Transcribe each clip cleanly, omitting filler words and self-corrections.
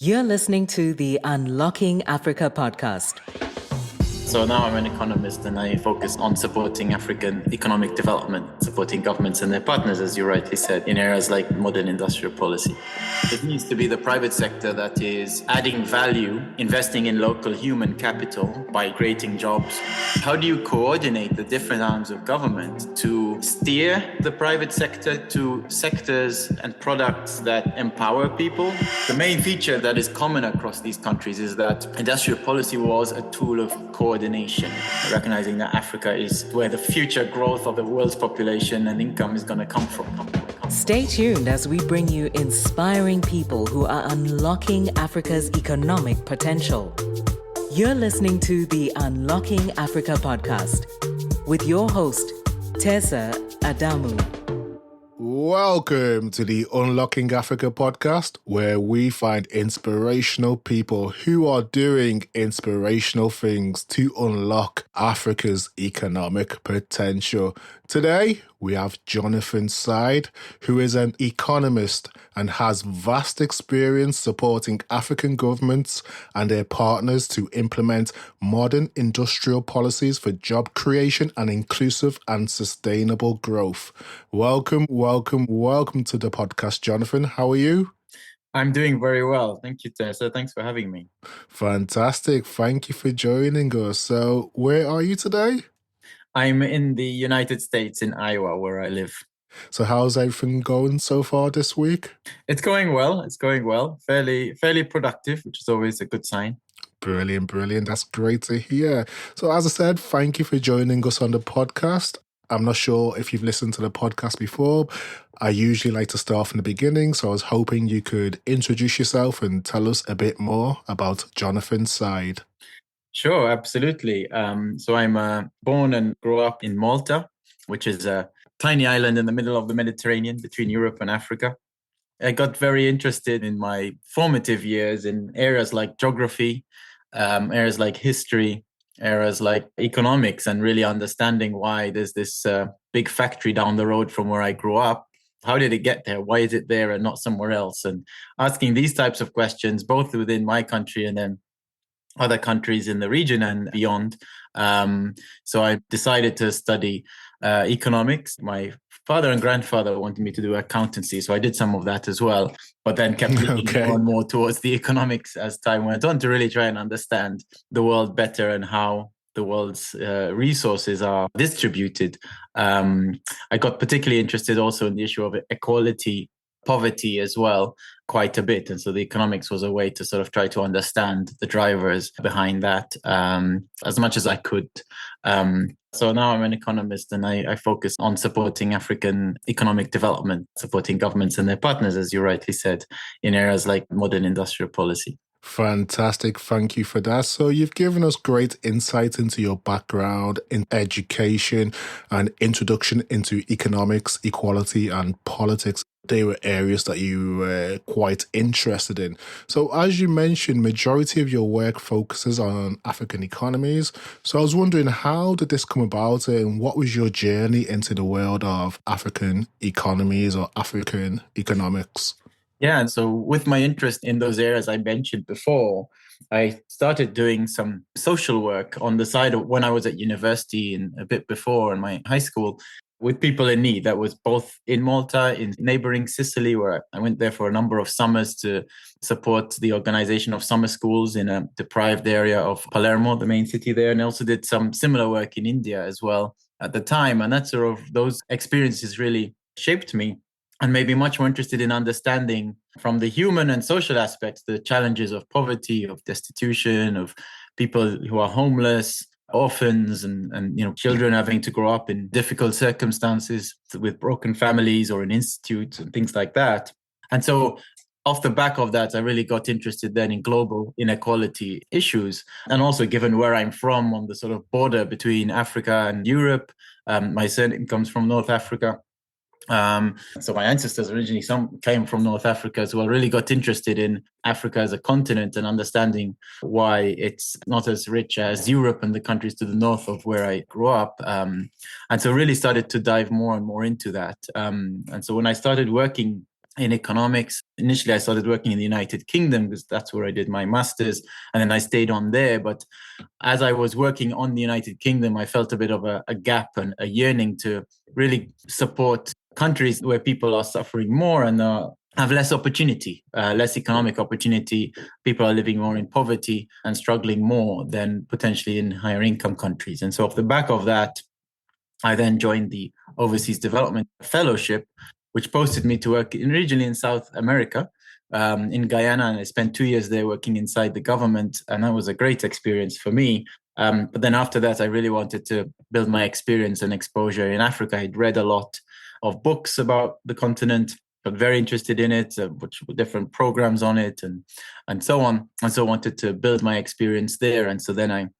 You're listening to the Unlocking Africa podcast. So now I'm an economist and I focus on supporting African economic development, supporting governments and their partners, as you rightly said, in areas like modern industrial policy. It needs to be the private sector that is adding value, investing in local human capital by creating jobs. How do you coordinate the different arms of government to steer the private sector to sectors and products that empower people? The main feature that is common across these countries is that industrial policy was a tool of coordination, recognizing that Africa is where the future growth of the world's population and income is going to come from. Stay tuned as we bring you inspiring people who are unlocking Africa's economic potential. You're listening to the Unlocking Africa podcast with your host, Tessa Adamu. Welcome to the Unlocking Africa podcast, where we find inspirational people who are doing inspirational things to unlock Africa's economic potential. Today, we have Jonathan Said, who is an economist and has vast experience supporting African governments and their partners to implement modern industrial policies for job creation and inclusive and sustainable growth. Welcome to the podcast, Jonathan. How are you? I'm doing very well. Thank you, Tessa. Thanks for having me. Fantastic. Thank you for joining us. So, where are you today? I'm in the United States, in Iowa, where I live. So how's everything going so far this week? It's going well. Fairly productive, which is always a good sign. Brilliant. That's great to hear. So as I said, thank you for joining us on the podcast. I'm not sure if you've listened to the podcast before. I usually like to start from the beginning, so I was hoping you could introduce yourself and tell us a bit more about Jonathan Said. Sure, absolutely. So I'm born and grew up in Malta, which is a tiny island in the middle of the Mediterranean between Europe and Africa. I got very interested in my formative years in areas like geography, areas like history, areas like economics, and really understanding why there's this big factory down the road from where I grew up. How did it get there? Why is it there and not somewhere else? And asking these types of questions, both within my country and then other countries in the region and beyond. So I decided to study economics. My father and grandfather wanted me to do accountancy, so I did some of that as well, but then kept leaning more and more towards the economics as time went on to really try and understand the world better and how the world's resources are distributed. I got particularly interested also in the issue of equality, poverty as well, quite a bit. And so the economics was a way to sort of try to understand the drivers behind that as much as I could. So now I'm an economist and I focus on supporting African economic development, supporting governments and their partners, as you rightly said, in areas like modern industrial policy. Fantastic. Thank you for that. So you've given us great insight into your background in education and introduction into economics, equality and politics. They were areas that you were quite interested in. So as you mentioned, majority of your work focuses on African economies. So I was wondering, how did this come about and what was your journey into the world of African economies or African economics? Yeah, and so with my interest in those areas I mentioned before, I started doing some social work on the side of when I was at university and a bit before in my high school with people in need. That was both in Malta, in neighboring Sicily, where I went there for a number of summers to support the organization of summer schools in a deprived area of Palermo, the main city there, and I also did some similar work in India as well at the time. And that sort of those experiences really shaped me and made me much more interested in understanding from the human and social aspects the challenges of poverty, of destitution, of people who are homeless, orphans, and children having to grow up in difficult circumstances with broken families or in institutes and things like that. And so off the back of that, I really got interested then in global inequality issues. And also given where I'm from on the sort of border between Africa and Europe, my surname comes from North Africa. So my ancestors originally, some came from North Africa as well, really got interested in Africa as a continent and understanding why it's not as rich as Europe and the countries to the north of where I grew up. And so really started to dive more and more into that. And so when I started working in economics. Initially, I started working in the United Kingdom because that's where I did my master's, and then I stayed on there. But as I was working on the United Kingdom, I felt a bit of a gap and a yearning to really support countries where people are suffering more and have less opportunity, less economic opportunity. People are living more in poverty and struggling more than potentially in higher income countries. And so off the back of that, I then joined the Overseas Development Fellowship, which posted me to work originally in South America, in Guyana. And I spent 2 years there working inside the government. And that was a great experience for me. But then after that, I really wanted to build my experience and exposure in Africa. I'd read a lot of books about the continent, got very interested in it, which were different programs on it and so on. And so I wanted to build my experience there. And so then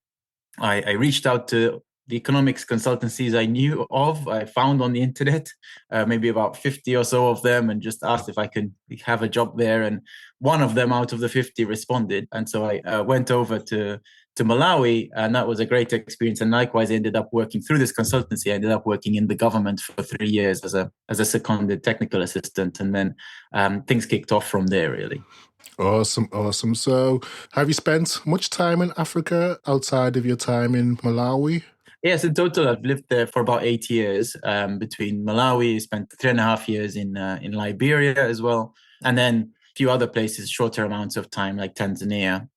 I reached out to the economics consultancies I knew of. I found on the internet, maybe about 50 or so of them, and just asked if I can have a job there. And one of them out of the 50 responded. And so I went over to Malawi, and that was a great experience. And likewise, I ended up working through this consultancy. I ended up working in the government for 3 years as a seconded technical assistant. And then things kicked off from there, really. Awesome, awesome. So, have you spent much time in Africa outside of your time in Malawi? Yes, in total, I've lived there for about 8 years. Between Malawi, spent 3.5 years in Liberia as well, and then a few other places, shorter amounts of time, like Tanzania.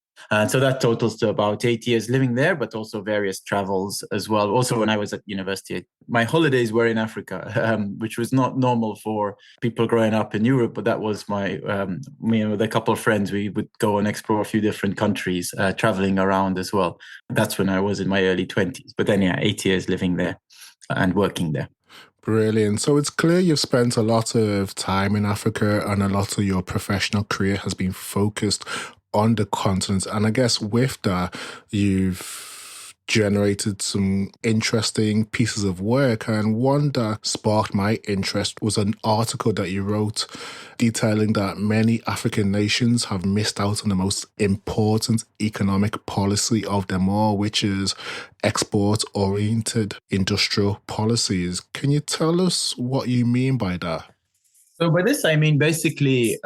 So that totals to about 8 years living there, but also various travels as well. Also, when I was at university, my holidays were in Africa, which was not normal for people growing up in Europe. But that was me with a couple of friends. We would go and explore a few different countries, traveling around as well. That's when I was in my early 20s. But then, 8 years living there and working there. Brilliant. So it's clear you've spent a lot of time in Africa and a lot of your professional career has been focused on the continent. And I guess with that, you've generated some interesting pieces of work. And one that sparked my interest was an article that you wrote detailing that many African nations have missed out on the most important economic policy of them all, which is export-oriented industrial policies. Can you tell us what you mean by that? So by this, I mean basically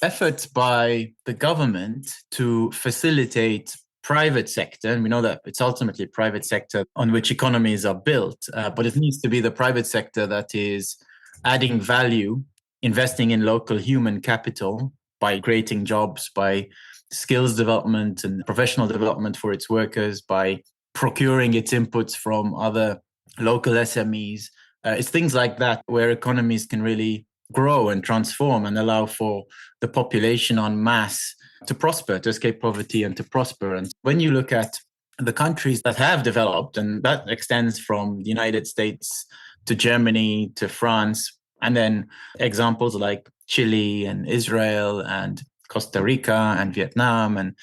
efforts by the government to facilitate private sector, and we know that it's ultimately private sector on which economies are built, but it needs to be the private sector that is adding value, investing in local human capital by creating jobs, by skills development and professional development for its workers, by procuring its inputs from other local SMEs. It's things like that where economies can really grow and transform and allow for the population en masse to prosper, to escape poverty and to prosper. And when you look at the countries that have developed, and that extends from the United States to Germany to France, and then examples like Chile and Israel and Costa Rica and Vietnam and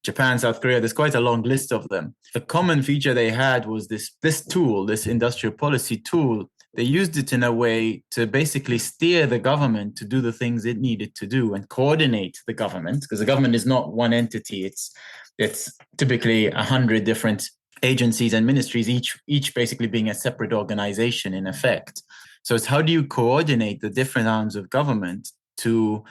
Japan, South Korea, there's quite a long list of them. The common feature they had was this tool, this industrial policy tool. They used it in a way to basically steer the government to do the things it needed to do and coordinate the government, because the government is not one entity. It's typically 100 different agencies and ministries, each basically being a separate organization in effect. So it's how do you coordinate the different arms of government to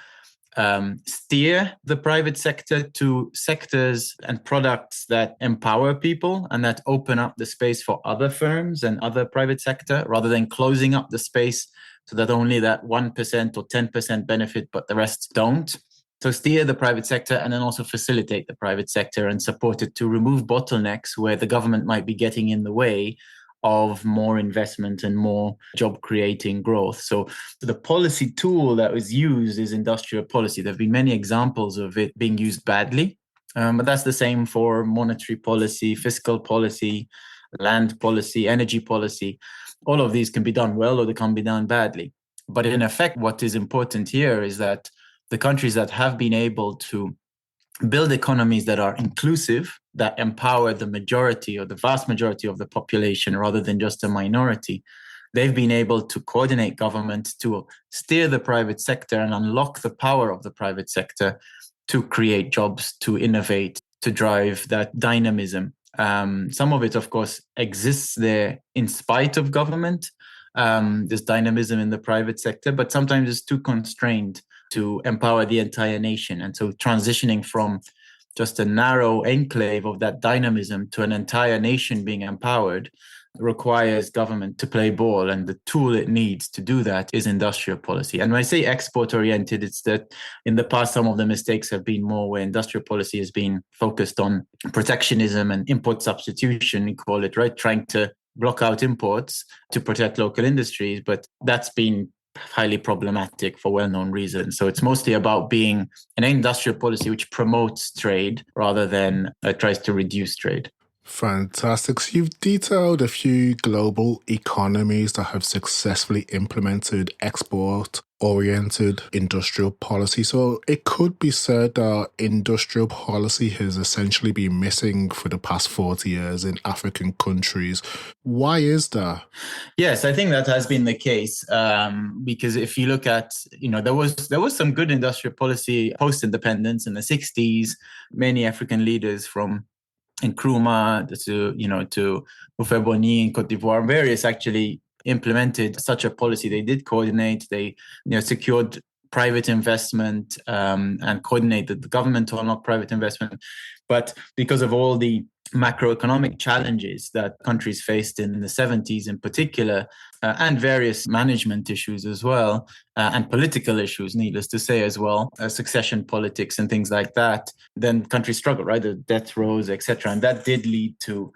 steer the private sector to sectors and products that empower people and that open up the space for other firms and other private sector, rather than closing up the space so that only that 1% or 10% benefit, but the rest don't. So steer the private sector and then also facilitate the private sector and support it to remove bottlenecks where the government might be getting in the way of more investment and more job creating growth. So the policy tool that was used is industrial policy. There have been many examples of it being used badly, but that's the same for monetary policy, fiscal policy, land policy, energy policy. All of these can be done well or they can be done badly. But in effect, what is important here is that the countries that have been able to build economies that are inclusive, that empower the majority or the vast majority of the population rather than just a minority, they've been able to coordinate government to steer the private sector and unlock the power of the private sector to create jobs, to innovate, to drive that dynamism. Some of it, of course, exists there in spite of government, this dynamism in the private sector, but sometimes it's too constrained to empower the entire nation. And so transitioning from just a narrow enclave of that dynamism to an entire nation being empowered requires government to play ball, and the tool it needs to do that is industrial policy. And when I say export oriented, it's that in the past some of the mistakes have been more where industrial policy has been focused on protectionism and import substitution, we call it, right, trying to block out imports to protect local industries, but that's been highly problematic for well-known reasons. So it's mostly about being an industrial policy which promotes trade rather than tries to reduce trade. Fantastic. So you've detailed a few global economies that have successfully implemented export-oriented industrial policy. So it could be said that industrial policy has essentially been missing for the past 40 years in African countries. Why is that? Yes, I think that has been the case because if you look at, there was some good industrial policy post-independence in the 60s. Many African leaders from Nkrumah to Houphouët-Boigny in Cote d'Ivoire, various actually implemented such a policy. They did coordinate. They secured private investment and coordinated the government to unlock private investment. But because of all the macroeconomic challenges that countries faced in the 70s in particular, and various management issues as well, and political issues, needless to say as well, succession politics and things like that, then countries struggled, right? The death rows, etc. And that did lead to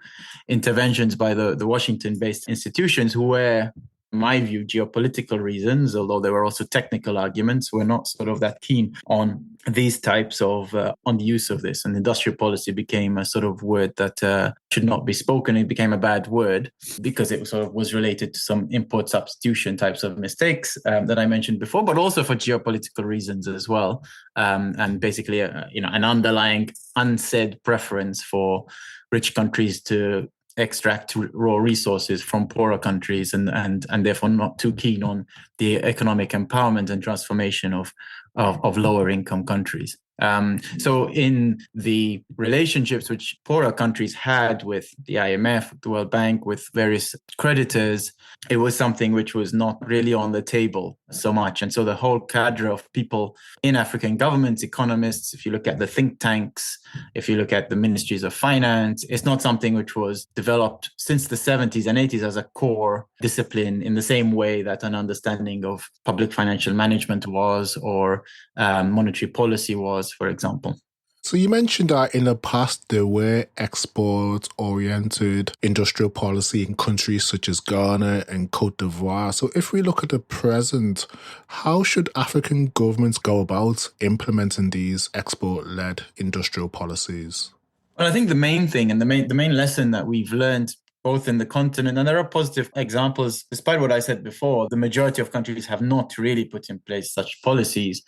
interventions by the Washington-based institutions who were, in my view, geopolitical reasons, although there were also technical arguments, were not sort of that keen on these types of, on the use of this. And industrial policy became a sort of word that should not be spoken. It became a bad word because it sort of was related to some import substitution types of mistakes that I mentioned before, but also for geopolitical reasons as well. And basically, an underlying unsaid preference for rich countries to extract raw resources from poorer countries and therefore not too keen on the economic empowerment and transformation of lower income countries. So in the relationships which poorer countries had with the IMF, the World Bank, with various creditors, it was something which was not really on the table so much. And so the whole cadre of people in African governments, economists, if you look at the think tanks, if you look at the ministries of finance, it's not something which was developed since the 70s and 80s as a core discipline in the same way that an understanding of public financial management was or monetary policy was, for example. So you mentioned that in the past there were export-oriented industrial policy in countries such as Ghana and Cote d'Ivoire. So if we look at the present, how should African governments go about implementing these export-led industrial policies? Well, I think the main thing and the main lesson that we've learned both in the continent, and there are positive examples, despite what I said before, the majority of countries have not really put in place such policies.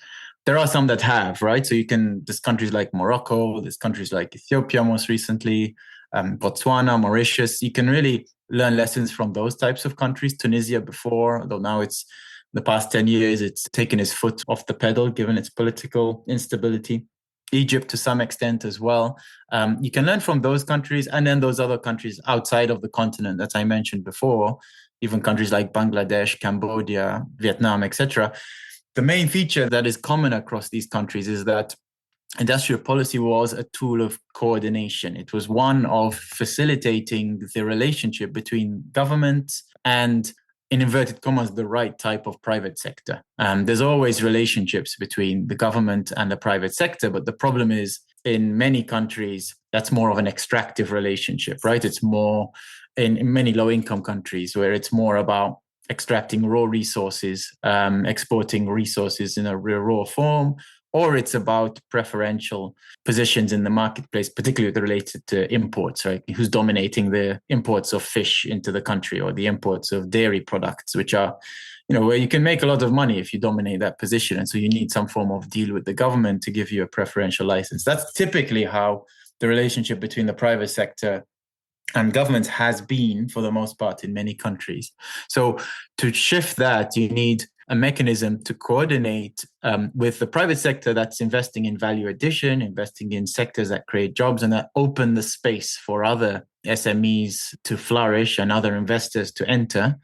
There are some that have, right? So there's countries like Morocco, there's countries like Ethiopia most recently, Botswana, Mauritius. You can really learn lessons from those types of countries. Tunisia before, though now it's the past 10 years, it's taken its foot off the pedal given its political instability. Egypt to some extent as well. You can learn from those countries and then those other countries outside of the continent that I mentioned before, even countries like Bangladesh, Cambodia, Vietnam, etc. The main feature that is common across these countries is that industrial policy was a tool of coordination. It was one of facilitating the relationship between governments and, in inverted commas, the right type of private sector. There's always relationships between the government and the private sector, but the problem is in many countries, that's more of an extractive relationship, right? It's more in many low-income countries where it's more about extracting raw resources, exporting resources in a raw form, or it's about preferential positions in the marketplace, particularly related to imports, right? Who's dominating the imports of fish into the country or the imports of dairy products, which are, where you can make a lot of money if you dominate that position. And so you need some form of deal with the government to give you a preferential license. That's typically how the relationship between the private sector and governments has been for the most part in many countries. So to shift that, you need a mechanism to coordinate with the private sector that's investing in value addition, investing in sectors that create jobs and that open the space for other SMEs to flourish and other investors to enter.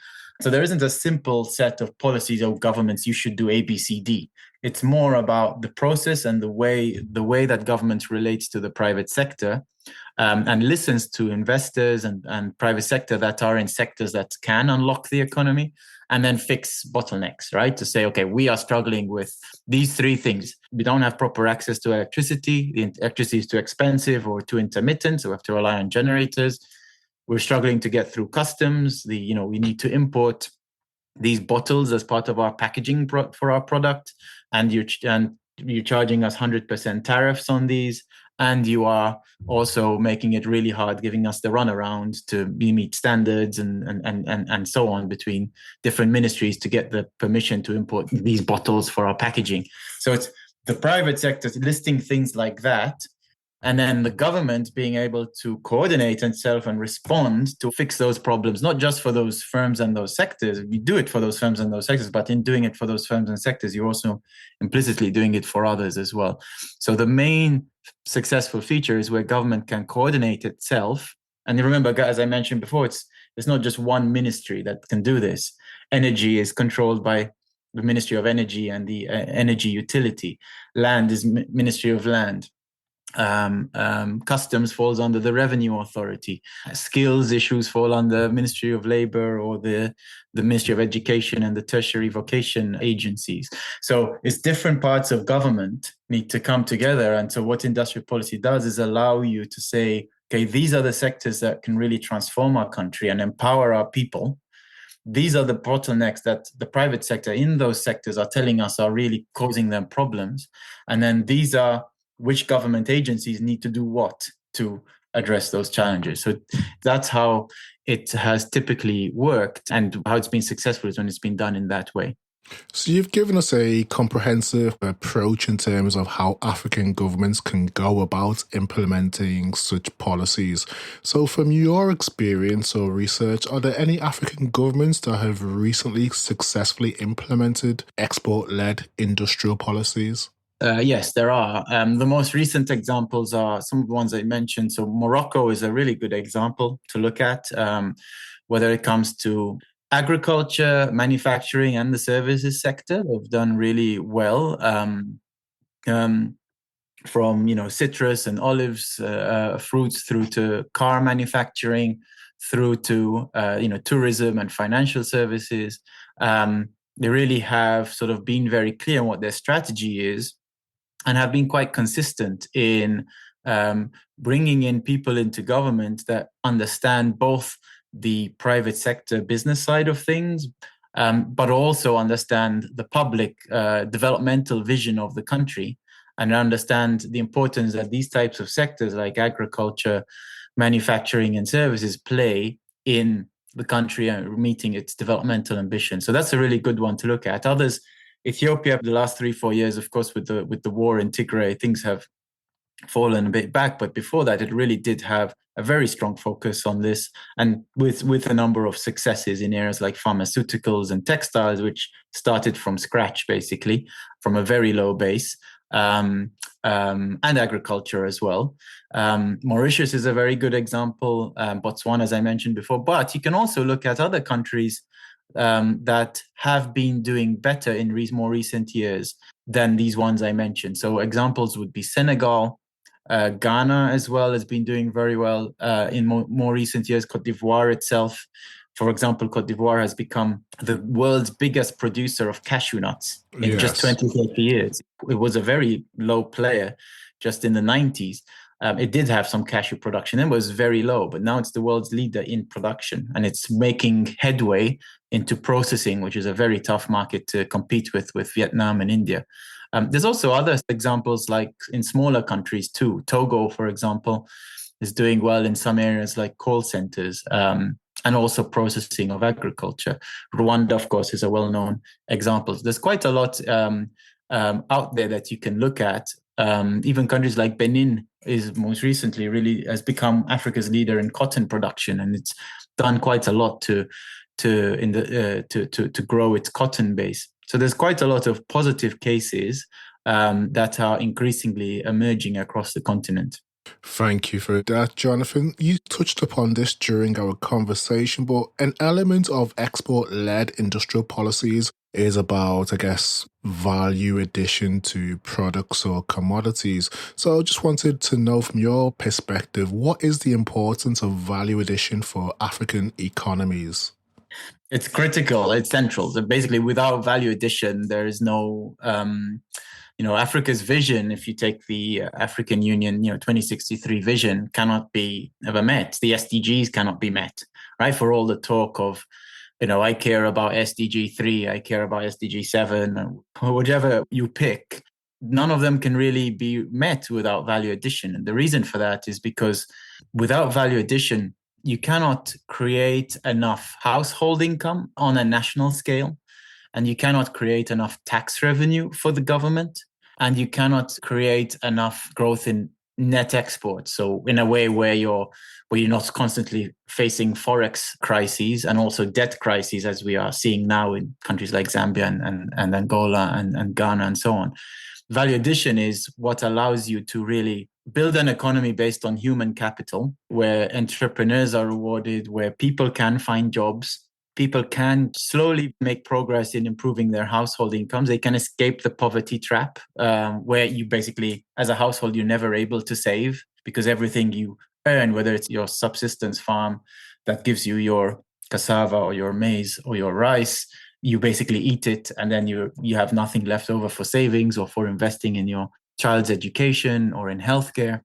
So there isn't a simple set of policies or governments, you should do A, B, C, D. It's more about the process and the way that government relates to the private sector, and listens to investors and private sector that are in sectors that can unlock the economy, and then fix bottlenecks, right? To say, okay, we are struggling with these three things. We don't have proper access to electricity. The electricity is too expensive or too intermittent, so we have to rely on generators. We're struggling to get through customs. We need to import these bottles as part of our packaging for our product, and you're charging us 100% tariffs on these, and you are also making it really hard, giving us the runaround to meet standards and so on between different ministries to get the permission to import these bottles for our packaging. So it's the private sector listing things like that, and then the government being able to coordinate itself and respond to fix those problems, not just for those firms and those sectors. You do it for those firms and those sectors, but in doing it for those firms and sectors, you're also implicitly doing it for others as well. So the main successful feature is where government can coordinate itself. And remember, as I mentioned before, it's not just one ministry that can do this. Energy is controlled by the Ministry of Energy and the energy utility. Land is Ministry of Land. Customs falls under the Revenue Authority. Skills issues fall under Ministry of Labor or the Ministry of Education and the tertiary vocation agencies. So it's different parts of government need to come together. And so what industrial policy does is allow you to say, okay, these are the sectors that can really transform our country and empower our people. These are the bottlenecks that the private sector in those sectors are telling us are really causing them problems. And then these are which government agencies need to do what to address those challenges. So that's how it has typically worked, and how it's been successful is when it's been done in that way. So you've given us a comprehensive approach in terms of how African governments can go about implementing such policies. So from your experience or research, are there any African governments that have recently successfully implemented export-led industrial policies? Yes, there are. The most recent examples are some of the ones I mentioned. So Morocco is a really good example to look at, whether it comes to agriculture, manufacturing, and the services sector. They've done really well, from citrus and olives, fruits, through to car manufacturing, through to tourism and financial services. They really have sort of been very clear on what their strategy is, and have been quite consistent in bringing in people into government that understand both the private sector business side of things, but also understand the public developmental vision of the country, and understand the importance that these types of sectors like agriculture, manufacturing, and services play in the country and meeting its developmental ambition. So that's a really good one to look at. Others, Ethiopia, the last 3-4 years, of course, with the war in Tigray, things have fallen a bit back. But before that, it really did have a very strong focus on this, and with a number of successes in areas like pharmaceuticals and textiles, which started from scratch, basically, from a very low base, and agriculture as well. Mauritius is a very good example, Botswana, as I mentioned before. But you can also look at other countries that have been doing better in more recent years than these ones I mentioned. So examples would be Senegal, Ghana as well has been doing very well in more recent years. Cote d'Ivoire itself, for example, Cote d'Ivoire has become the world's biggest producer of cashew nuts in just 20, 30 years. It was a very low player just in the 90s. It did have some cashew production and was very low, but now it's the world's leader in production, and it's making headway into processing, which is a very tough market to compete with Vietnam and India. There's also other examples like in smaller countries too. Togo, for example, is doing well in some areas like call centers, and also processing of agriculture. Rwanda, of course, is a well-known example. There's quite a lot out there that you can look at. Even countries like Benin is most recently really has become Africa's leader in cotton production, and it's done quite a lot to grow its cotton base. So there's quite a lot of positive cases that are increasingly emerging across the continent. Thank you for that, Jonathan. You touched upon this during our conversation, but an element of export-led industrial policies is about, I guess, value addition to products or commodities. So I just wanted to know from your perspective, what is the importance of value addition for African economies? It's critical. It's central. So basically, without value addition, there is no, Africa's vision. If you take the African Union, 2063 vision, cannot be ever met. The SDGs cannot be met, right? For all the talk of, I care about SDG 3, I care about SDG 7, or whichever you pick. None of them can really be met without value addition. And the reason for that is because without value addition, you cannot create enough household income on a national scale, and you cannot create enough tax revenue for the government, and you cannot create enough growth in net exports. So in a way where you're not constantly facing forex crises and also debt crises, as we are seeing now in countries like Zambia and Angola and Ghana and so on. Value addition is what allows you to really build an economy based on human capital, where entrepreneurs are rewarded, where people can find jobs, people can slowly make progress in improving their household incomes. They can escape the poverty trap, where you basically, as a household, you're never able to save because everything you earn, whether it's your subsistence farm that gives you your cassava or your maize or your rice, you basically eat it, and then you have nothing left over for savings or for investing in your child's education or in healthcare.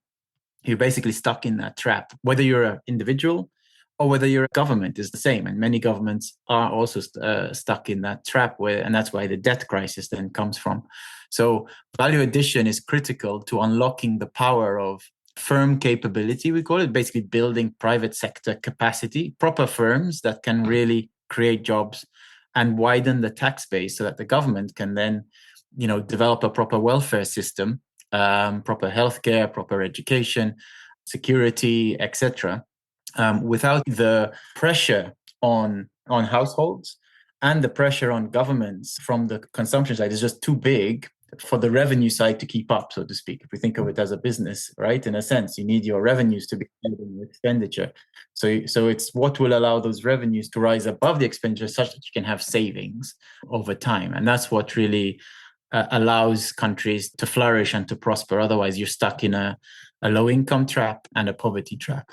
You're basically stuck in that trap. Whether you're an individual or whether you're a government is the same. And many governments are also stuck in that trap, and that's why the debt crisis then comes from. So value addition is critical to unlocking the power of firm capability, we call it, basically building private sector capacity, proper firms that can really create jobs and widen the tax base so that the government can then, develop a proper welfare system, proper healthcare, proper education, security, etc. Without the pressure on households and the pressure on governments from the consumption side is just too big for the revenue side to keep up, so to speak. If we think of it as a business, right, in a sense, you need your revenues to be paid in expenditure. So it's what will allow those revenues to rise above the expenditure such that you can have savings over time. And that's what really allows countries to flourish and to prosper. Otherwise, you're stuck in a low income trap and a poverty trap.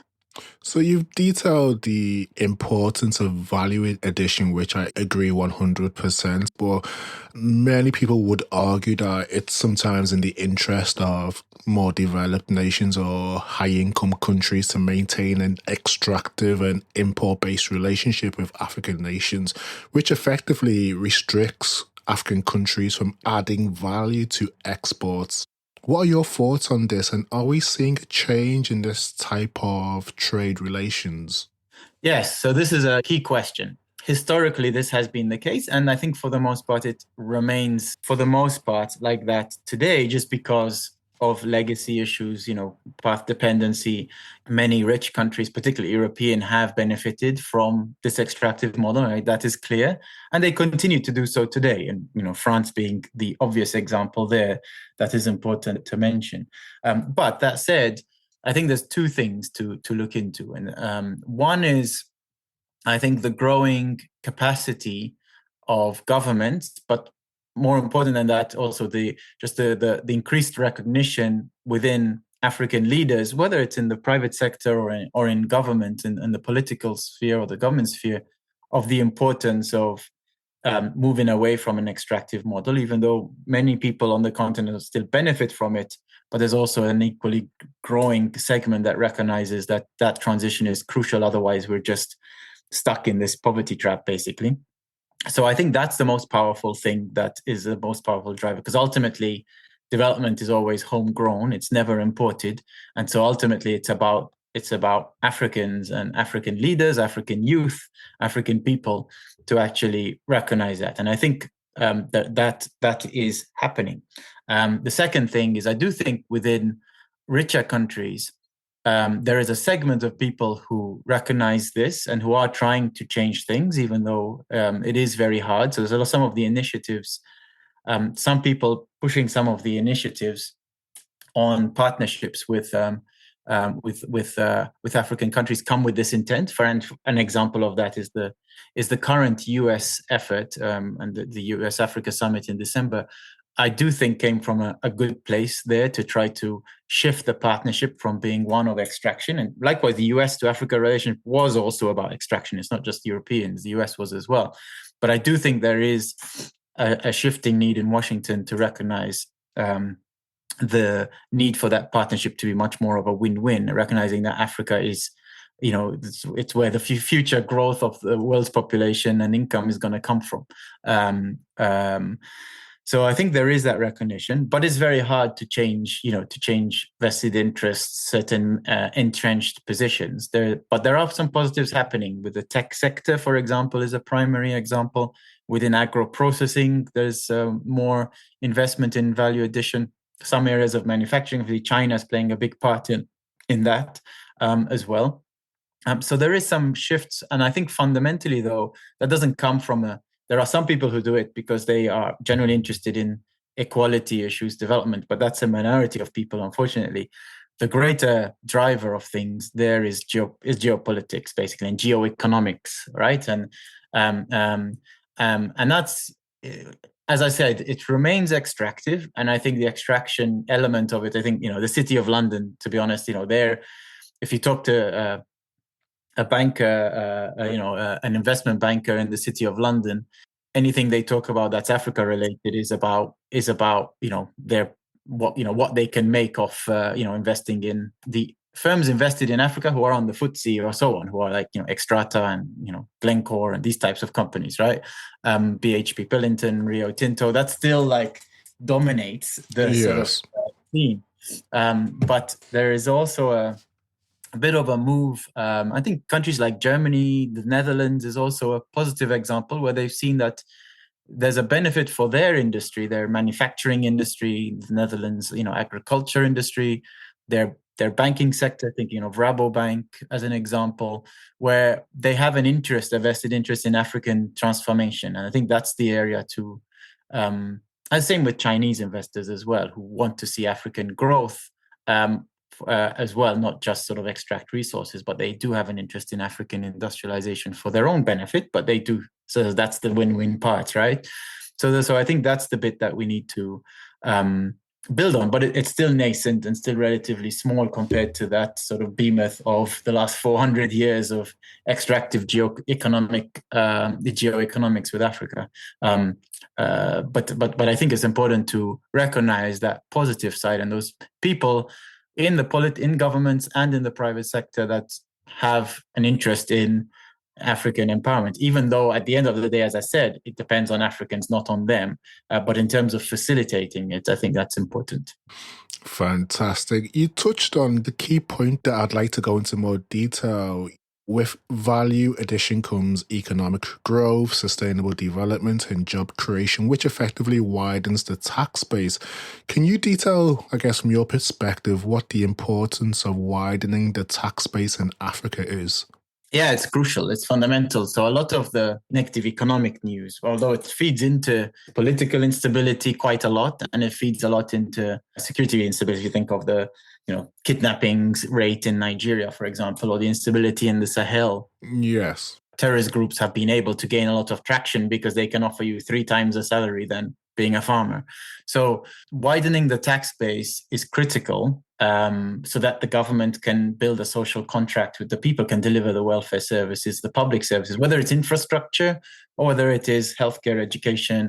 So you've detailed the importance of value addition, which I agree 100%, but many people would argue that it's sometimes in the interest of more developed nations or high-income countries to maintain an extractive and import-based relationship with African nations, which effectively restricts African countries from adding value to exports. What are your thoughts on this, and are we seeing a change in this type of trade relations? Yes, so this is a key question. Historically, this has been the case, and I think for the most part, it remains for the most part like that today, just because of legacy issues, path dependency. Many rich countries, particularly European, have benefited from this extractive model, right? That is clear. And they continue to do so today. And, France being the obvious example there, that is important to mention. But that said, I think there's two things to look into. And one is, I think, the growing capacity of governments, but more important than that, also the increased recognition within African leaders, whether it's in the private sector or in government, in the political sphere or the government sphere, of the importance of moving away from an extractive model, even though many people on the continent still benefit from it. But there's also an equally growing segment that recognizes that that transition is crucial. Otherwise, we're just stuck in this poverty trap, basically. So I think that's the most powerful thing, that is the most powerful driver, because ultimately development is always homegrown. It's never imported. And so ultimately it's about Africans and African leaders, African youth, African people to actually recognize that. And I think that is happening. The second thing is, I do think within richer countries, there is a segment of people who recognize this and who are trying to change things, even though it is very hard. So there's some of the initiatives, some people pushing some of the initiatives on partnerships with with African countries come with this intent. For an example of that is the current U.S. effort and the U.S. Africa Summit in December. I do think came from a good place there to try to shift the partnership from being one of extraction. And likewise, the US to Africa relationship was also about extraction. It's not just Europeans, the US was as well. But I do think there is a shifting need in Washington to recognize the need for that partnership to be much more of a win-win, recognizing that Africa is, it's where the future growth of the world's population and income is going to come from. So I think there is that recognition, but it's very hard to change vested interests, certain entrenched positions. But there are some positives happening with the tech sector, for example, is a primary example. Within agro-processing, there's more investment in value addition. Some areas of manufacturing, China is playing a big part in that as well. So there is some shifts. And I think fundamentally, though, that doesn't come from there are some people who do it because they are generally interested in equality issues, development, but that's a minority of people, unfortunately. The greater driver of things there is geopolitics, basically, and geoeconomics, right? And that's, as I said, it remains extractive, and I think the extraction element of it, I think, the City of London, to be honest, there, if you talk to a banker, an investment banker in the City of London, anything they talk about that's Africa related is about what they can make of investing in the firms invested in Africa who are on the FTSE or so on, who are like Xstrata and Glencore and these types of companies, right? BHP Pillington, Rio Tinto, that still like dominates the sort of scene. But there is also a bit of a move. I think countries like Germany, the Netherlands is also a positive example where they've seen that there's a benefit for their industry, their manufacturing industry, the Netherlands, agriculture industry, their banking sector, thinking of Rabobank as an example, where they have an interest, a vested interest in African transformation. And I think that's the area to, and same with Chinese investors as well, who want to see African growth as well, not just sort of extract resources, but they do have an interest in African industrialization for their own benefit, but they do. So that's the win-win part, right? So I think that's the bit that we need to build on, but it's still nascent and still relatively small compared to that sort of behemoth of the last 400 years of extractive geoeconomics with Africa. But I think it's important to recognize that positive side and those people in governments and in the private sector that have an interest in African empowerment, even though at the end of the day, as I said, it depends on Africans, not on them. But in terms of facilitating it, I think that's important. Fantastic. You touched on the key point that I'd like to go into more detail. With value addition comes economic growth, sustainable development, and job creation, which effectively widens the tax base. Can you detail, I guess, from your perspective, what the importance of widening the tax base in Africa is? Yeah, it's crucial. It's fundamental. So a lot of the negative economic news, although it feeds into political instability quite a lot, and it feeds a lot into security instability. If you think of the kidnappings rate in Nigeria, for example, or the instability in the Sahel. Yes. Terrorist groups have been able to gain a lot of traction because they can offer you 3 times the salary than being a farmer. So widening the tax base is critical so that the government can build a social contract with the people, can deliver the welfare services, the public services, whether it's infrastructure or whether it is healthcare, education,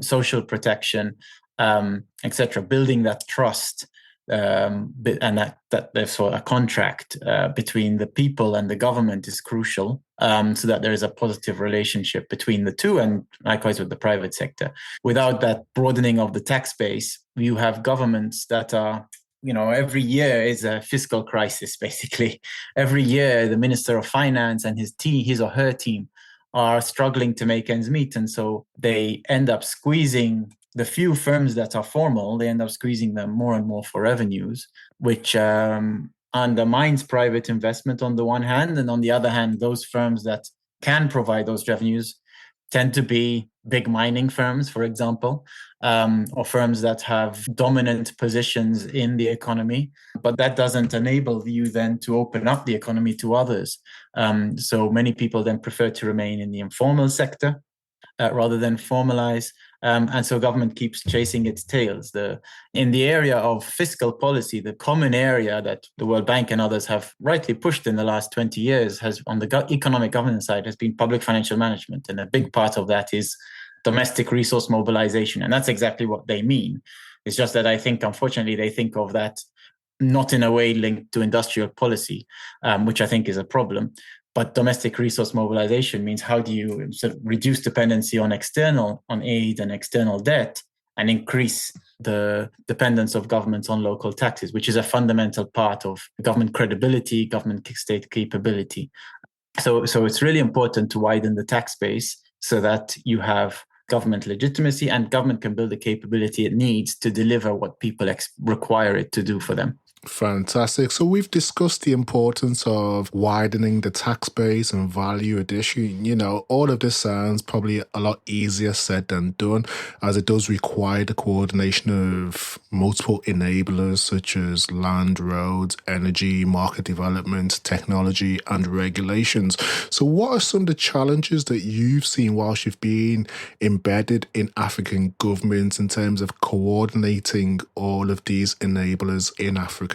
social protection, etc. Building that trust and that therefore a contract between the people and the government is crucial, so that there is a positive relationship between the two, and likewise with the private sector. Without that broadening of the tax base, you have governments that are, every year is a fiscal crisis, basically. Every year, the Minister of Finance and his or her team are struggling to make ends meet. And so they end up squeezing the few firms that are formal, they end up squeezing them more and more for revenues, which undermines private investment on the one hand. And on the other hand, those firms that can provide those revenues tend to be big mining firms, for example, or firms that have dominant positions in the economy. But that doesn't enable you then to open up the economy to others. So many people then prefer to remain in the informal sector rather than formalize. And so government keeps chasing its tails. In the area of fiscal policy, the common area that the World Bank and others have rightly pushed in the last 20 years has, on the economic governance side, has been public financial management. And a big part of that is domestic resource mobilization. And that's exactly what they mean. It's just that I think, unfortunately, they think of that not in a way linked to industrial policy, which I think is a problem. But domestic resource mobilization means how do you sort of reduce dependency on aid and external debt and increase the dependence of governments on local taxes, which is a fundamental part of government credibility, government state capability. So it's really important to widen the tax base so that you have government legitimacy and government can build the capability it needs to deliver what people require it to do for them. Fantastic. So we've discussed the importance of widening the tax base and value addition. You know, all of this sounds probably a lot easier said than done, as it does require the coordination of multiple enablers such as land, roads, energy, market development, technology, and regulations. So what are some of the challenges that you've seen whilst you've been embedded in African governments in terms of coordinating all of these enablers in Africa?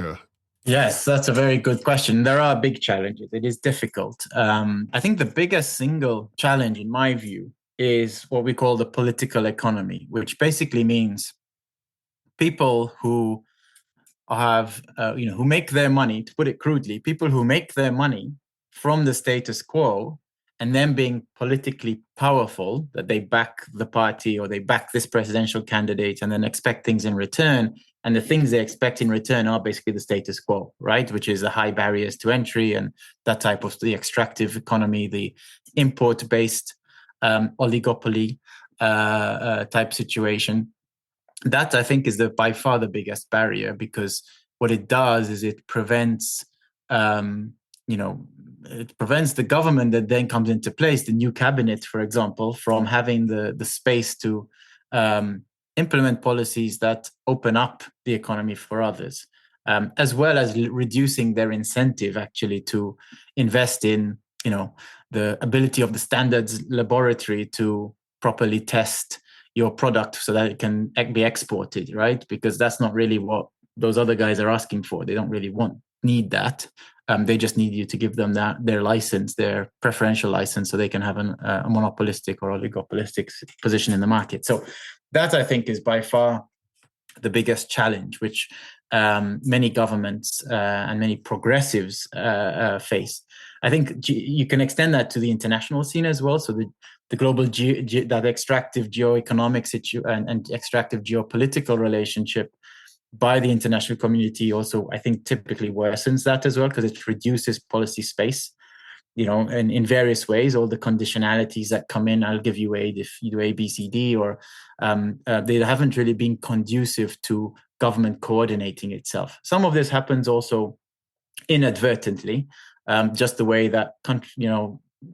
Yes, that's a very good question. There are big challenges. It is difficult. I think the biggest single challenge, in my view, is what we call the political economy, which basically means people who have, who make their money, to put it crudely, people who make their money from the status quo and then being politically powerful, that they back the party or they back this presidential candidate and then expect things in return. And the things they expect in return are basically the status quo, right? Which is the high barriers to entry and that type of the extractive economy, the import-based oligopoly type situation. That, I think, is by far the biggest barrier, because what it does is it prevents, it prevents the government that then comes into place, the new cabinet, for example, from having the space to implement policies that open up the economy for others, as well as reducing their incentive actually to invest in, the ability of the standards laboratory to properly test your product so that it can be exported, right? Because that's not really what those other guys are asking for. They don't really need that. They just need you to give them their license, their preferential license, so they can have a monopolistic or oligopolistic position in the market. So that, I think, is by far the biggest challenge, which many governments and many progressives face. I think you can extend that to the international scene as well. So the global that extractive geoeconomic and extractive geopolitical relationship by the international community also, I think, typically worsens that as well, because it reduces policy space, and in various ways, all the conditionalities that come in. I'll give you aid if you do A, B, C, D, or they haven't really been conducive to government coordinating itself. Some of this happens also inadvertently, just the way that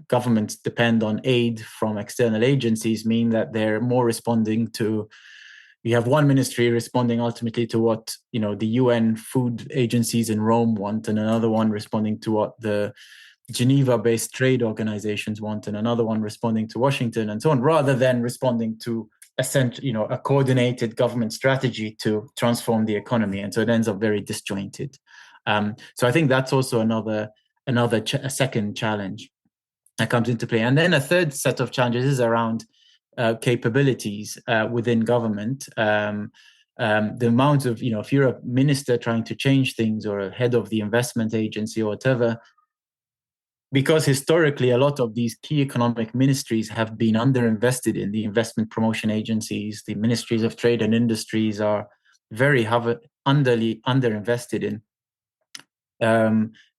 governments depend on aid from external agencies mean that they're more responding to. You have one ministry responding ultimately to what the UN food agencies in Rome want, and another one responding to what the Geneva-based trade organizations want, and another one responding to Washington, and so on, rather than responding to a coordinated government strategy to transform the economy. And so it ends up very disjointed. So I think that's also a second challenge that comes into play. And then a third set of challenges is around capabilities within government. The amount of, if you're a minister trying to change things, or a head of the investment agency or whatever, because historically a lot of these key economic ministries have been underinvested in. The investment promotion agencies, the ministries of trade and industries are very underinvested in.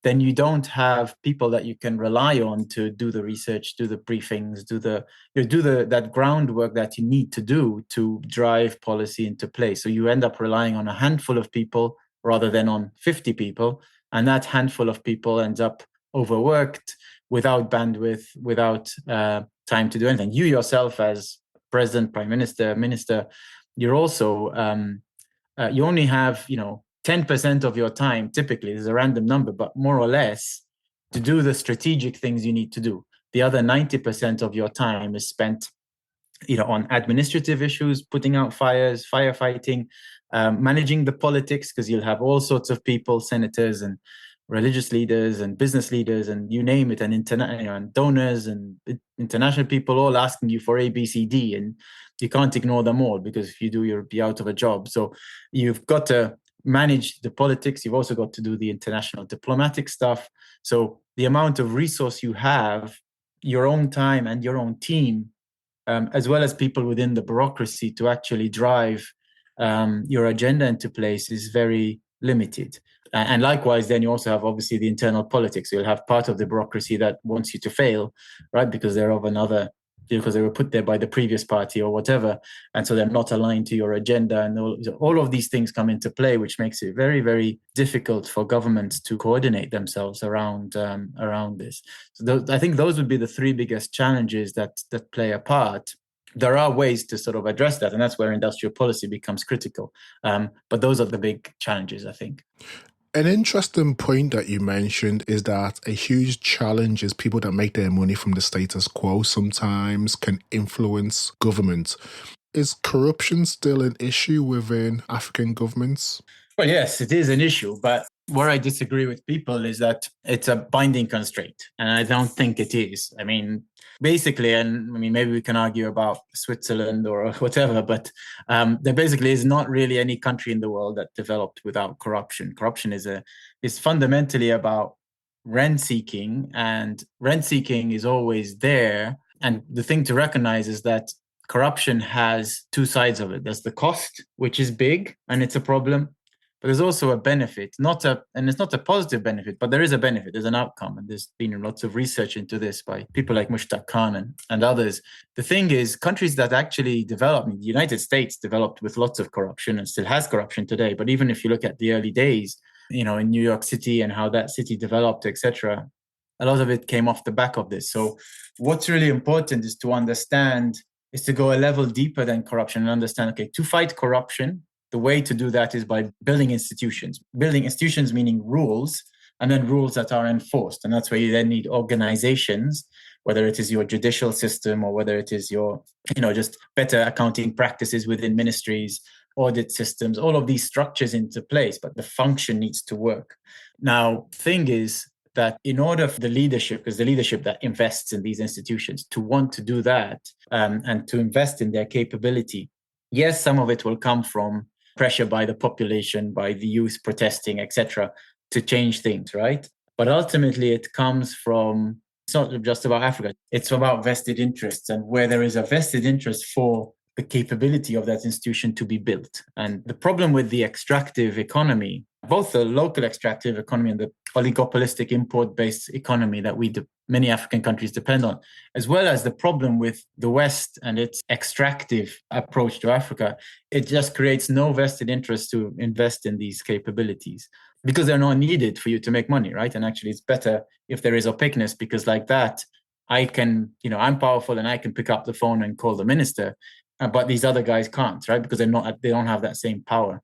Then you don't have people that you can rely on to do the research, do the briefings, do that groundwork that you need to do to drive policy into place. So you end up relying on a handful of people rather than on 50 people, and that handful of people ends up overworked, without bandwidth, without time to do anything. You yourself, as president, prime minister, minister, you're also you only have 10% of your time. Typically, there's a random number, but more or less, to do the strategic things you need to do. The other 90% of your time is spent on administrative issues, putting out fires, firefighting, managing the politics, because you'll have all sorts of people, senators and religious leaders and business leaders and you name it, and and donors and international people all asking you for A, B, C, D, and you can't ignore them all, because if you do, you'll be out of a job. So you've got to manage the politics. You've also got to do the international diplomatic stuff. So the amount of resource you have, your own time and your own team, as well as people within the bureaucracy to actually drive your agenda into place, is very limited. And likewise, then you also have obviously the internal politics. You'll have part of the bureaucracy that wants you to fail, right? Because they're of another, because they were put there by the previous party or whatever. And so they're not aligned to your agenda. And all of these things come into play, which makes it very, very difficult for governments to coordinate themselves around this. So I think those would be the three biggest challenges that play a part. There are ways to sort of address that, and that's where industrial policy becomes critical. But those are the big challenges, I think. An interesting point that you mentioned is that a huge challenge is people that make their money from the status quo sometimes can influence government. Is corruption still an issue within African governments? Well, yes, it is an issue, but where I disagree with people is that it's a binding constraint, and I don't think it is. I mean, basically, and I mean, maybe we can argue about Switzerland or whatever, but there basically is not really any country in the world that developed without corruption. Corruption is fundamentally about rent seeking, and rent seeking is always there. And the thing to recognize is that corruption has two sides of it. There's the cost, which is big, and it's a problem. But there's also a benefit, and it's not a positive benefit, but there is a benefit, there's an outcome. And there's been lots of research into this by people like Mushtaq Khan and others. The thing is, countries that actually developed, the United States developed with lots of corruption and still has corruption today. But even if you look at the early days, in New York City and how that city developed, etc., a lot of it came off the back of this. So what's really important is to go a level deeper than corruption and understand, okay, to fight corruption, the way to do that is by building institutions. Building institutions meaning rules, and then rules that are enforced. And that's where you then need organizations, whether it is your judicial system or whether it is your, just better accounting practices within ministries, audit systems, all of these structures into place, but the function needs to work. Now, thing is that in order for the leadership, because the leadership that invests in these institutions, to want to do that and to invest in their capability, yes, some of it will come from pressure by the population, by the youth protesting, etc., to change things, right? But ultimately, it comes from, it's not just about Africa, it's about vested interests, and where there is a vested interest for the capability of that institution to be built. And the problem with the extractive economy, both the local extractive economy and the oligopolistic import-based economy that many African countries depend on, as well as the problem with the West and its extractive approach to Africa, it just creates no vested interest to invest in these capabilities because they're not needed for you to make money, right? And actually, it's better if there is opaqueness, because like that, I can, I'm powerful and I can pick up the phone and call the minister, but these other guys can't, right? Because they don't have that same power.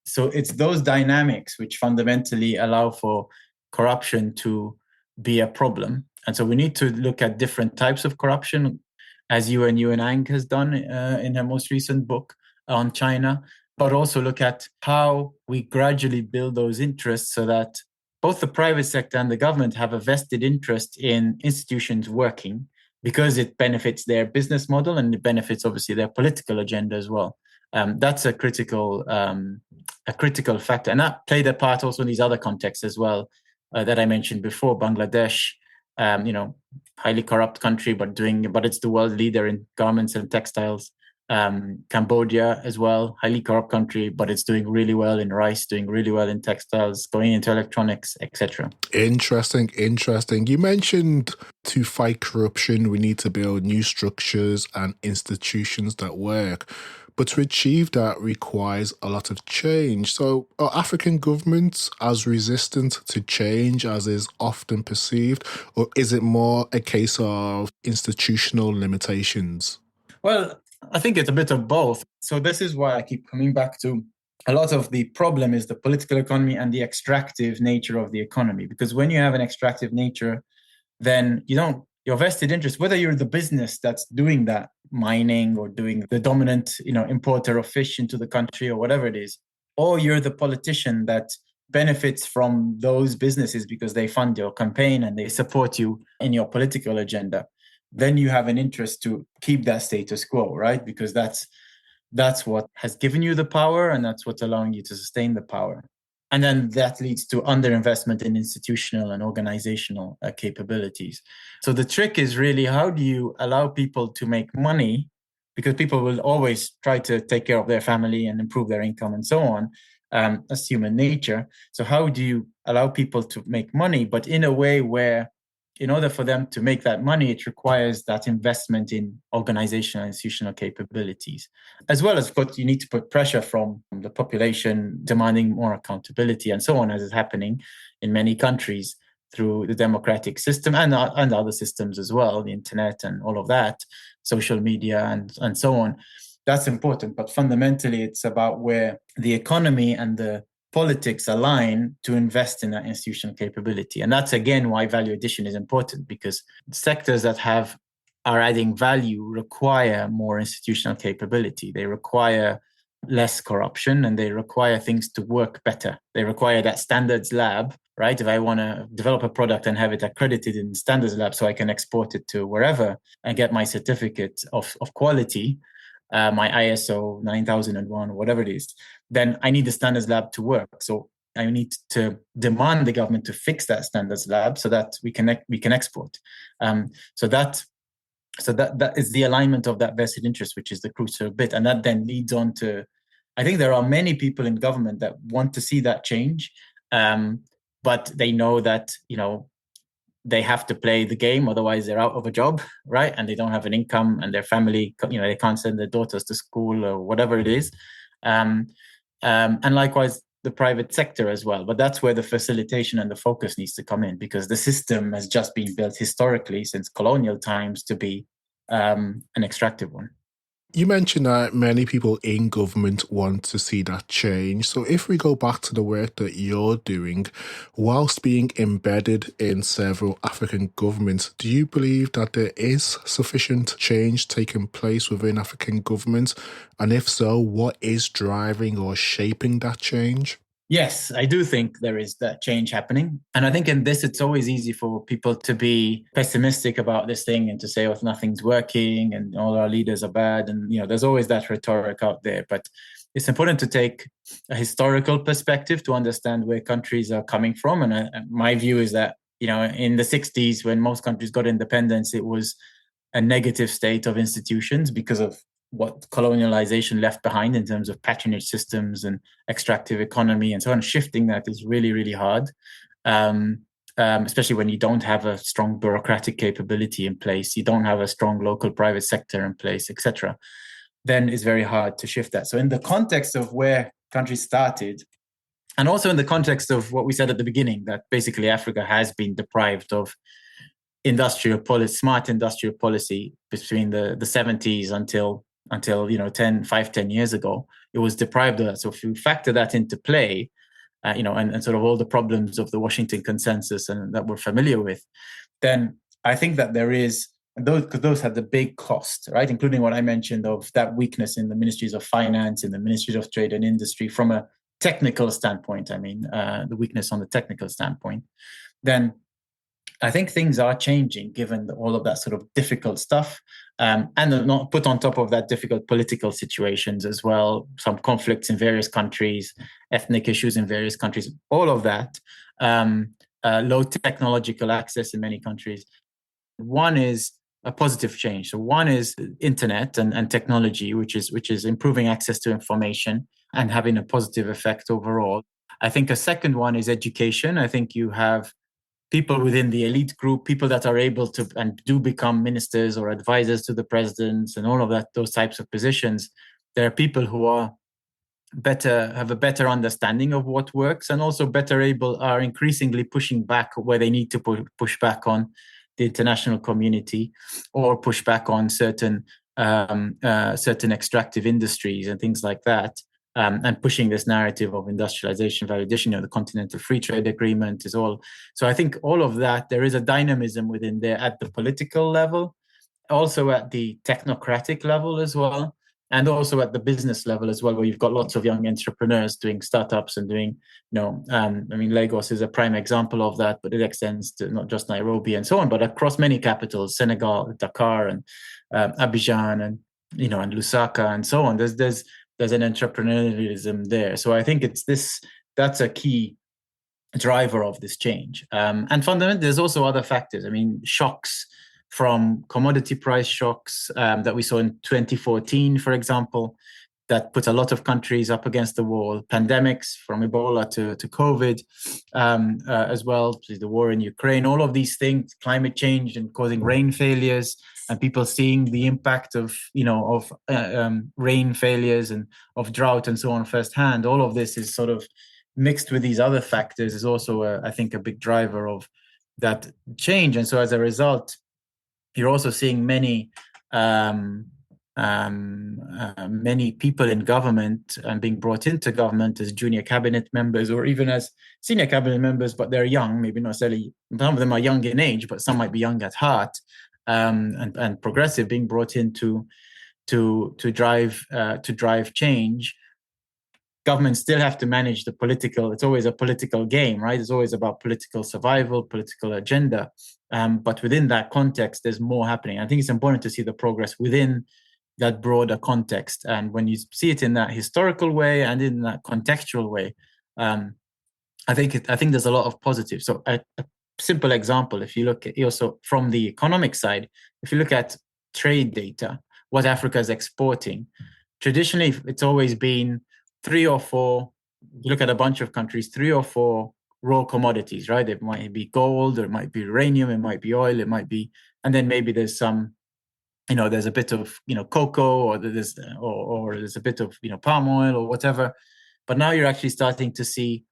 So it's those dynamics which fundamentally allow for corruption to be a problem. And so we need to look at different types of corruption, as Yuan Ang has done in her most recent book on China, but also look at how we gradually build those interests so that both the private sector and the government have a vested interest in institutions working, because it benefits their business model and it benefits obviously their political agenda as well. That's a critical factor, and that played a part also in these other contexts as well that I mentioned before. Bangladesh, highly corrupt country, but it's the world leader in garments and textiles. Cambodia as well, highly corrupt country, but it's doing really well in rice, doing really well in textiles, going into electronics, etc. Interesting. You mentioned to fight corruption, we need to build new structures and institutions that work. But to achieve that requires a lot of change. So are African governments as resistant to change as is often perceived, or is it more a case of institutional limitations? Well, I think it's a bit of both. So this is why I keep coming back to a lot of the problem is the political economy and the extractive nature of the economy. Because when you have an extractive nature, then your vested interest, whether you're the business that's doing that mining or doing the dominant, importer of fish into the country or whatever it is, or you're the politician that benefits from those businesses because they fund your campaign and they support you in your political agenda, then you have an interest to keep that status quo, right? Because that's what has given you the power and that's what's allowing you to sustain the power. And then that leads to underinvestment in institutional and organizational capabilities. So the trick is really, how do you allow people to make money? Because people will always try to take care of their family and improve their income and so on. That's human nature. So how do you allow people to make money, but in a way where, in order for them to make that money, it requires that investment in organizational and institutional capabilities, as well as you need to put pressure from the population demanding more accountability and so on, as is happening in many countries through the democratic system and other systems as well, the internet and all of that, social media and so on. That's important. But fundamentally, it's about where the economy and the politics align to invest in that institutional capability. And that's, again, why value addition is important, because sectors that are adding value require more institutional capability. They require less corruption and they require things to work better. They require that standards lab, right? If I want to develop a product and have it accredited in standards lab so I can export it to wherever and get my certificate of quality, my ISO 9001, whatever it is, then I need the standards lab to work. So I need to demand the government to fix that standards lab so that we can export. So that is the alignment of that vested interest, which is the crucial bit. And that then leads on to, I think there are many people in government that want to see that change, but they know that, they have to play the game, otherwise they're out of a job, right? And they don't have an income, and their family, they can't send their daughters to school or whatever it is. And likewise, the private sector as well. But that's where the facilitation and the focus needs to come in, because the system has just been built historically since colonial times to be an extractive one. You mentioned that many people in government want to see that change. So if we go back to the work that you're doing, whilst being embedded in several African governments, do you believe that there is sufficient change taking place within African governments? And if so, what is driving or shaping that change? Yes, I do think there is that change happening. And I think in this, it's always easy for people to be pessimistic about this thing and to say, oh, nothing's working and all our leaders are bad. And, there's always that rhetoric out there. But it's important to take a historical perspective to understand where countries are coming from. And my view is that, in the 60s, when most countries got independence, it was a negative state of institutions because of what colonialization left behind in terms of patronage systems and extractive economy and so on. Shifting that is really, really hard, especially when you don't have a strong bureaucratic capability in place, you don't have a strong local private sector in place, etc. Then it's very hard to shift that. So in the context of where countries started, and also in the context of what we said at the beginning, that basically Africa has been deprived of smart industrial policy between the 70s until 10 years ago, it was deprived of that. So if you factor that into play, and sort of all the problems of the Washington Consensus and that we're familiar with, then I think that there is, those had the big cost, right? Including what I mentioned of that weakness in the ministries of finance, in the ministries of trade and industry from a technical standpoint. The weakness on the technical standpoint. Then I think things are changing given all of that sort of difficult stuff, and not put on top of that difficult political situations as well, some conflicts in various countries, ethnic issues in various countries, all of that, low technological access in many countries. One is a positive change. So one is internet and technology, which is improving access to information and having a positive effect overall. I think a second one is education. I think you have people within the elite group, people that are able to and do become ministers or advisors to the presidents and all of that, those types of positions, there are people who are have a better understanding of what works, and also are increasingly pushing back where they need to push back on the international community, or push back on certain extractive industries and things like that, and pushing this narrative of industrialization, validation. The Continental Free Trade Agreement is all. So I think all of that, there is a dynamism within there at the political level, also at the technocratic level as well, and also at the business level as well, where you've got lots of young entrepreneurs doing startups and doing, Lagos is a prime example of that, but it extends to not just Nairobi and so on, but across many capitals, Senegal, Dakar, and Abidjan, and and Lusaka, and so on. There's an entrepreneurialism there. So I think that's a key driver of this change. And fundamentally, there's also other factors. Shocks from commodity price shocks that we saw in 2014, for example, that put a lot of countries up against the wall. Pandemics from Ebola to COVID as well, the war in Ukraine, all of these things, climate change and causing rain failures, and people seeing the impact of rain failures and of drought and so on firsthand. All of this is sort of mixed with these other factors, is also, I think, a big driver of that change. And so as a result, you're also seeing many people in government and being brought into government as junior cabinet members, or even as senior cabinet members, but they're young, maybe not necessarily. Some of them are young in age, but some might be young at heart, and progressive, being brought in to drive change. Governments still have to manage the political. It's always a political game, right? It's always about political survival, political agenda. But within that context, there's more happening. I think it's important to see the progress within that broader context. And when you see it in that historical way and in that contextual way, I think there's a lot of positive. So a simple example, if you look at also from the economic side, if you look at trade data, what Africa is exporting, traditionally it's always been 3 or 4. You look at a bunch of countries, 3 or 4 raw commodities, right? It might be gold, or it might be uranium, it might be oil, it might be, and then maybe there's some, there's a bit of, cocoa, or there's a bit of, palm oil or whatever. But now you're actually starting to see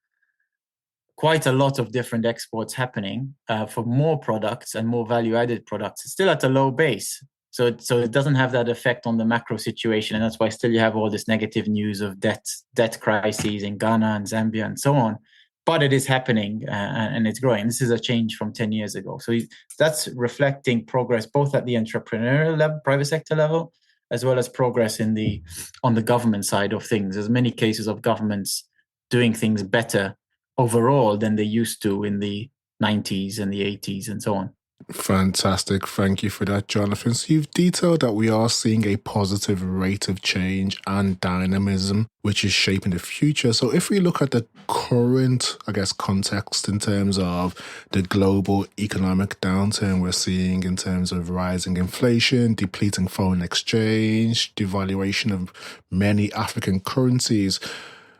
quite a lot of different exports happening for more products and more value-added products. It's still at a low base. So it doesn't have that effect on the macro situation. And that's why still you have all this negative news of debt crises in Ghana and Zambia and so on. But it is happening and it's growing. This is a change from 10 years ago. So that's reflecting progress both at the entrepreneurial level, private sector level, as well as progress on the government side of things. There's many cases of governments doing things better overall than they used to in the 90s and the 80s and so on. Fantastic. Thank you for that, Jonathan. So you've detailed that we are seeing a positive rate of change and dynamism, which is shaping the future. So if we look at the current, context in terms of the global economic downturn we're seeing in terms of rising inflation, depleting foreign exchange, devaluation of many African currencies,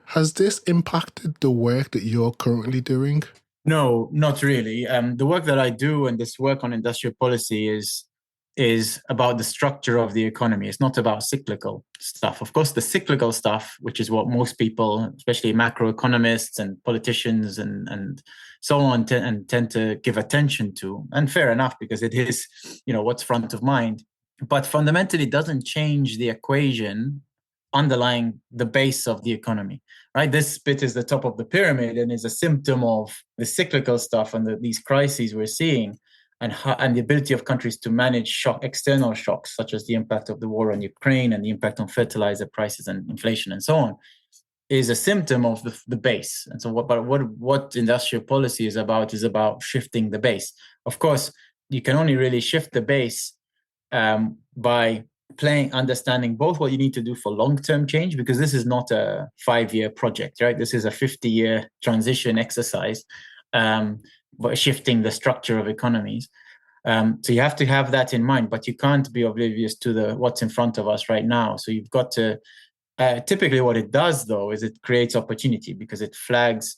has this impacted the work that you're currently doing? No, not really. The work that I do and this work on industrial policy is about the structure of the economy. It's not about cyclical stuff. Of course, the cyclical stuff, which is what most people, especially macroeconomists and politicians and so on, tend to give attention to. And fair enough, because it is, what's front of mind. But fundamentally, it doesn't change the equation underlying the base of the economy, right? This bit is the top of the pyramid and is a symptom of the cyclical stuff and these crises we're seeing, and the ability of countries to manage external shocks, such as the impact of the war on Ukraine and the impact on fertilizer prices and inflation and so on, is a symptom of the base. And so what industrial policy is about shifting the base. Of course, you can only really shift the base by understanding both what you need to do for long-term change, because this is not a 5-year project, right? This is a 50-year transition exercise, but shifting the structure of economies. So you have to have that in mind, but you can't be oblivious to what's in front of us right now. So you've got to, typically what it does though, is it creates opportunity, because it flags,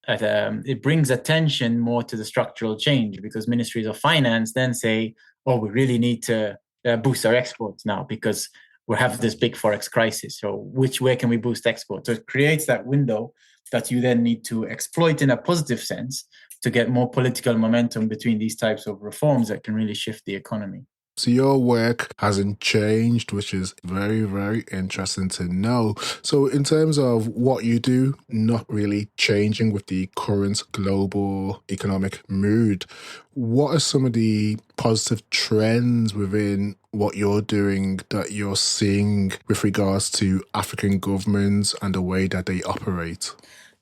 it brings attention more to the structural change, because ministries of finance then say, oh, we really need to boost our exports now, because we have this big forex crisis. So where can we boost exports? So it creates that window that you then need to exploit in a positive sense to get more political momentum between these types of reforms that can really shift the economy. So your work hasn't changed, which is very, very interesting to know. So in terms of what you do, not really changing with the current global economic mood, what are some of the positive trends within what you're doing that you're seeing with regards to African governments and the way that they operate?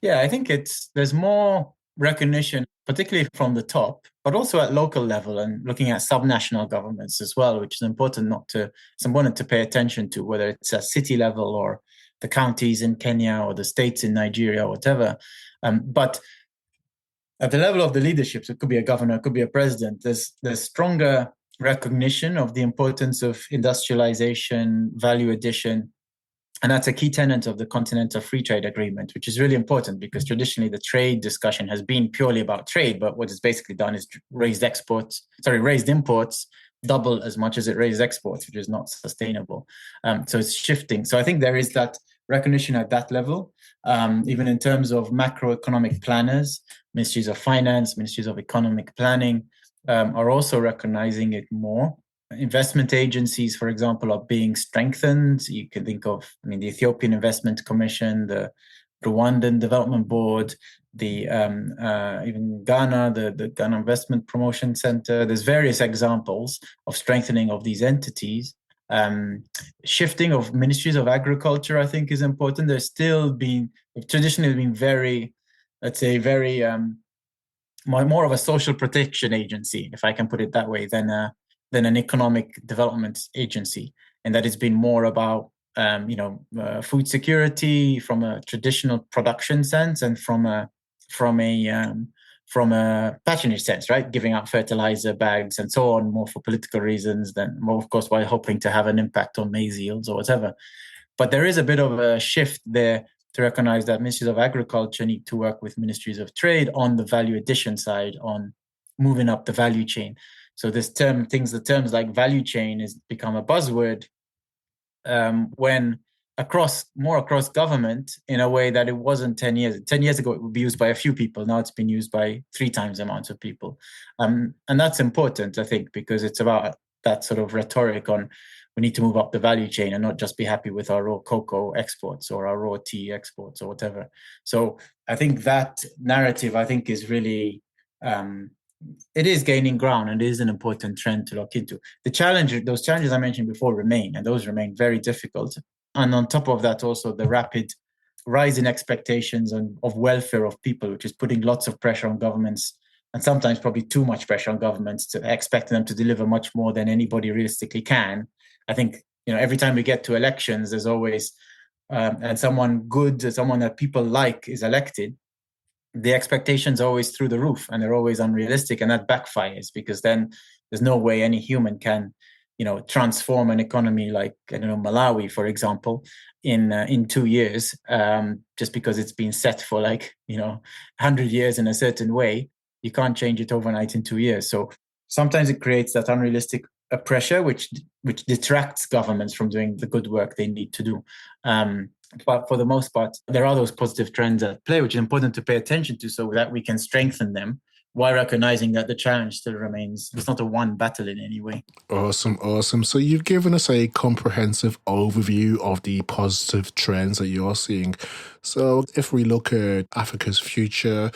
Yeah, I think there's more recognition, particularly from the top, but also at local level and looking at subnational governments as well, which is important it's important to pay attention to, whether it's a city level or the counties in Kenya or the states in Nigeria or whatever. But at the level of the leadership, so it could be a governor, it could be a president, there's stronger recognition of the importance of industrialization, value addition. And that's a key tenet of the Continental Free Trade Agreement, which is really important because traditionally the trade discussion has been purely about trade, but what it's basically done is raised imports double as much as it raised exports, which is not sustainable. So it's shifting. So I think there is that recognition at that level, even in terms of macroeconomic planners, ministries of finance, ministries of economic planning are also recognizing it more. Investment agencies, for example, are being strengthened. You can think of, the Ethiopian Investment Commission, the Rwandan Development Board, the even Ghana, the Ghana Investment Promotion Center. There's various examples of strengthening of these entities. Shifting of ministries of agriculture, I think, is important. There's traditionally been very, let's say, very more of a social protection agency, if I can put it that way, than an economic development agency, and that it's been more about food security from a traditional production sense and from a patronage sense, right? Giving out fertilizer bags and so on, more for political reasons than more, of course, while hoping to have an impact on maize yields or whatever. But there is a bit of a shift there to recognize that ministries of agriculture need to work with ministries of trade on the value addition side, on moving up the value chain. So the terms like value chain has become a buzzword when across government in a way that it wasn't 10 years. 10 years ago, it would be used by a few people. Now it's been used by 3 times the amount of people. And that's important, I think, because it's about that sort of rhetoric on we need to move up the value chain and not just be happy with our raw cocoa exports or our raw tea exports or whatever. So I think that narrative, is really... it is gaining ground and it is an important trend to look into. Those challenges I mentioned before remain, and those remain very difficult. And on top of that, also the rapid rise in expectations of welfare of people, which is putting lots of pressure on governments, and sometimes probably too much pressure on governments to expect them to deliver much more than anybody realistically can. I think, every time we get to elections, there's always, and someone good, someone that people like is elected, the expectations are always through the roof and they're always unrealistic, and that backfires because then there's no way any human can, transform an economy like, Malawi, for example, in 2 years, just because it's been set for 100 years in a certain way. You can't change it overnight in 2 years. So sometimes it creates that unrealistic pressure, which detracts governments from doing the good work they need to do. But for the most part, there are those positive trends at play, which is important to pay attention to so that we can strengthen them while recognizing that the challenge still remains. It's not a one battle in any way. Awesome. So you've given us a comprehensive overview of the positive trends that you're seeing. So if we look at Africa's future,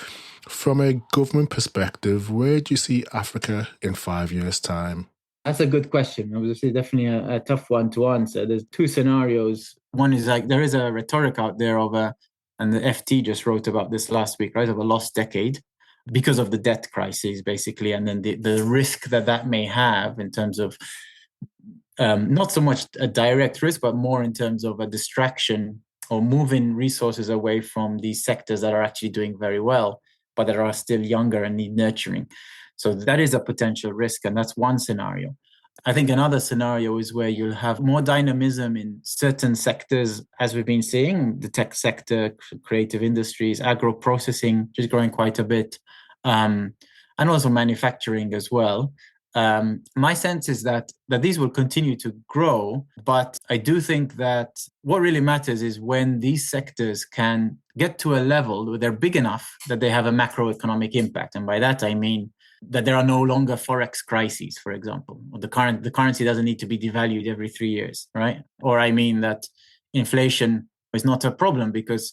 from a government perspective, where do you see Africa in 5 years' time? That's a good question. Obviously, definitely a tough one to answer. There's 2 scenarios. One is there is a rhetoric out there and the FT just wrote about this last week, right, of a lost decade because of the debt crisis, basically, and then the risk that may have in terms of not so much a direct risk, but more in terms of a distraction or moving resources away from these sectors that are actually doing very well, but that are still younger and need nurturing. So that is a potential risk, and that's one scenario. I think another scenario is where you'll have more dynamism in certain sectors, as we've been seeing, the tech sector, creative industries, agro-processing, which is growing quite a bit, and also manufacturing as well. My sense is that these will continue to grow, but I do think that what really matters is when these sectors can get to a level where they're big enough that they have a macroeconomic impact. And by that, I mean that there are no longer forex crises, for example. Or the currency doesn't need to be devalued every 3 years, right? Or I mean that inflation is not a problem because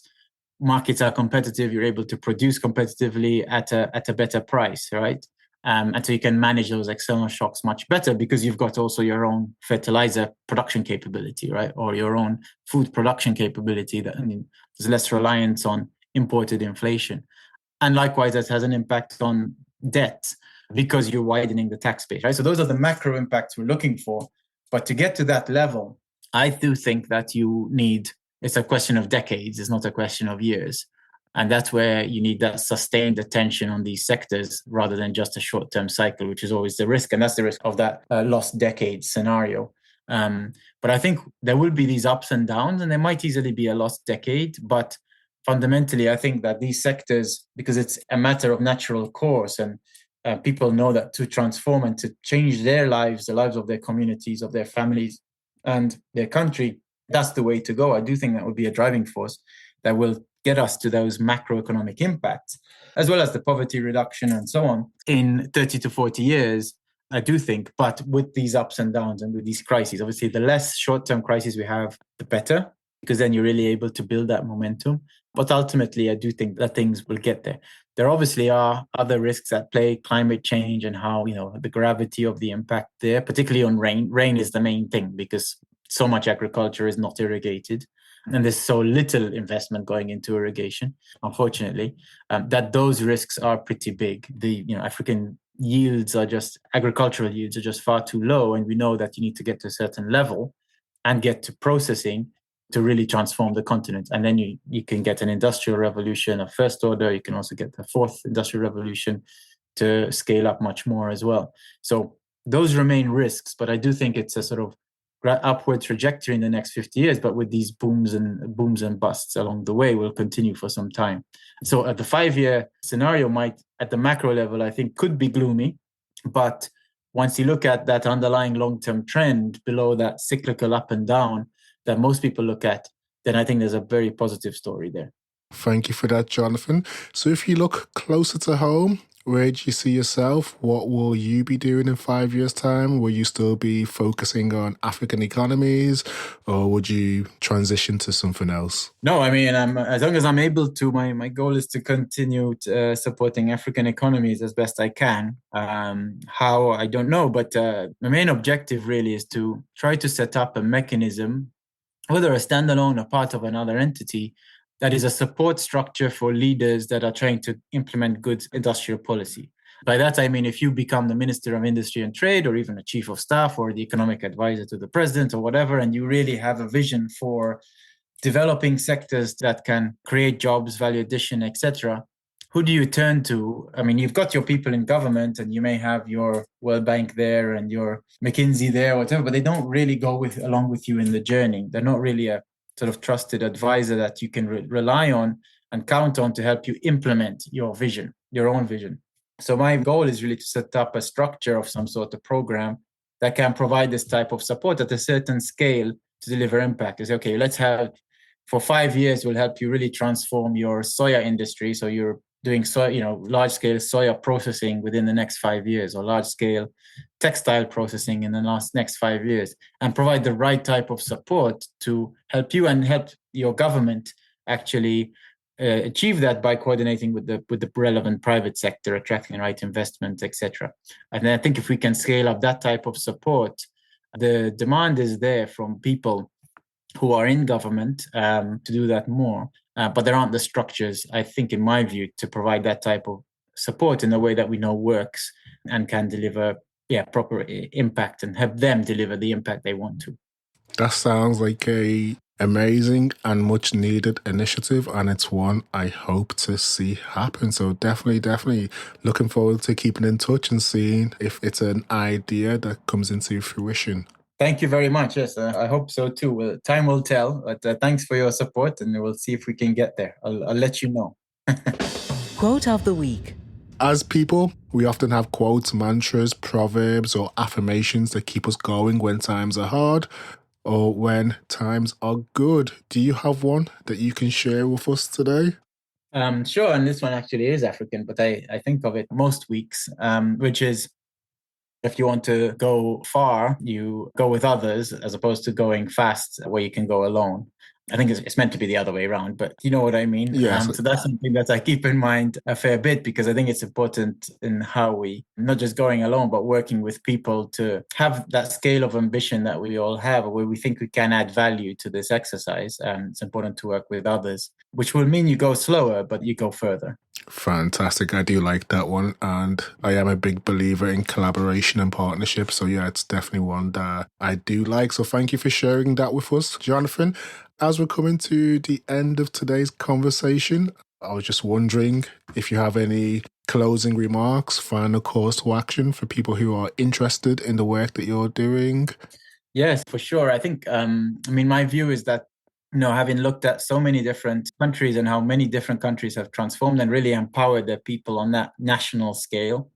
markets are competitive. You're able to produce competitively at a better price, right? And so you can manage those external shocks much better because you've got also your own fertilizer production capability, right? Or your own food production capability that there's less reliance on imported inflation. And likewise, that has an impact on debt because you're widening the tax base, right? So those are the macro impacts we're looking for. But to get to that level, I do think that it's a question of decades, it's not a question of years. And that's where you need that sustained attention on these sectors rather than just a short-term cycle, which is always the risk. And that's the risk of that lost decade scenario. But I think there will be these ups and downs, and there might easily be a lost decade. But fundamentally, I think that these sectors, because it's a matter of natural course, and people know that to transform and to change their lives, the lives of their communities, of their families, and their country, that's the way to go. I do think that would be a driving force that will get us to those macroeconomic impacts, as well as the poverty reduction and so on in 30 to 40 years, I do think. But with these ups and downs and with these crises, obviously, the less short-term crises we have, the better, because then you're really able to build that momentum. But ultimately, I do think that things will get there. There obviously are other risks at play, climate change and how, the gravity of the impact there, particularly on rain. Rain is the main thing because so much agriculture is not irrigated. And there's so little investment going into irrigation, unfortunately, that those risks are pretty big. African agricultural yields are just far too low. And we know that you need to get to a certain level and get to processing to really transform the continent. And then you can get an industrial revolution of first order. You can also get the fourth industrial revolution to scale up much more as well. So those remain risks, but I do think it's a sort of upward trajectory in the next 50 years, but with these booms and busts along the way will continue for some time. So the 5-year scenario might, at the macro level, I think could be gloomy, but once you look at that underlying long-term trend below that cyclical up and down that most people look at, then I think there's a very positive story there. Thank you for that, Jonathan. So if you look closer to home, where do you see yourself? What will you be doing in 5 years' time? Will you still be focusing on African economies, or would you transition to something else? No, I mean, as long as I'm able to, my goal is to continue supporting African economies as best I can. How, I don't know, but the main objective really is to try to set up a mechanism, whether a standalone or part of another entity, that is a support structure for leaders that are trying to implement good industrial policy. By that, I mean, if you become the Minister of Industry and Trade, or even a Chief of Staff, or the economic advisor to the president, or whatever, and you really have a vision for developing sectors that can create jobs, value addition, etc., who do you turn to? I mean, you've got your people in government, and you may have your World Bank there and your McKinsey there, or whatever, but they don't really go along with you in the journey. They're not really a sort of trusted advisor that you can rely on and count on to help you implement your vision, your own vision. So my goal is really to set up a structure of some sort of program that can provide this type of support at a certain scale to deliver impact. It's okay, let's have, for 5 years, we'll help you really transform your soya industry. So you're doing large-scale soya processing within the next 5 years, or large-scale textile processing in the next 5 years, and provide the right type of support to help you and help your government actually achieve that by coordinating with the relevant private sector, attracting the right investment, etc. And I think if we can scale up that type of support, the demand is there from people who are in government to do that more. But there aren't the structures, I think, in my view, to provide that type of support in a way that we know works and can deliver proper impact and help them deliver the impact they want to. That sounds like a amazing and much needed initiative, and it's one I hope to see happen. So definitely looking forward to keeping in touch and seeing if it's an idea that comes into fruition. Thank you very much. Yes, I hope so too. Well, time will tell, but thanks for your support, and we'll see if we can get there. I'll let you know. Quote of the week. As people, we often have quotes, mantras, proverbs, or affirmations that keep us going when times are hard or when times are good. Do you have one that you can share with us today? Sure, and this one actually is African, but I think of it most weeks, which is if you want to go far, you go with others as opposed to going fast where you can go alone. I think it's meant to be the other way around, but you know what I mean? Yes. So that's something that I keep in mind a fair bit because I think it's important in how we, not just going alone, but working with people to have that scale of ambition that we all have, where we think we can add value to this exercise. It's important to work with others, which will mean you go slower, but you go further. Fantastic. I do like that one. And I am a big believer in collaboration and partnership. So yeah, it's definitely one that I do like. So thank you for sharing that with us, Jonathan. As we're coming to the end of today's conversation, I was just wondering if you have any closing remarks, final calls to action for people who are interested in the work that you're doing. Yes, for sure. I think, my view is that, having looked at so many different countries and how many different countries have transformed and really empowered their people on that national scale,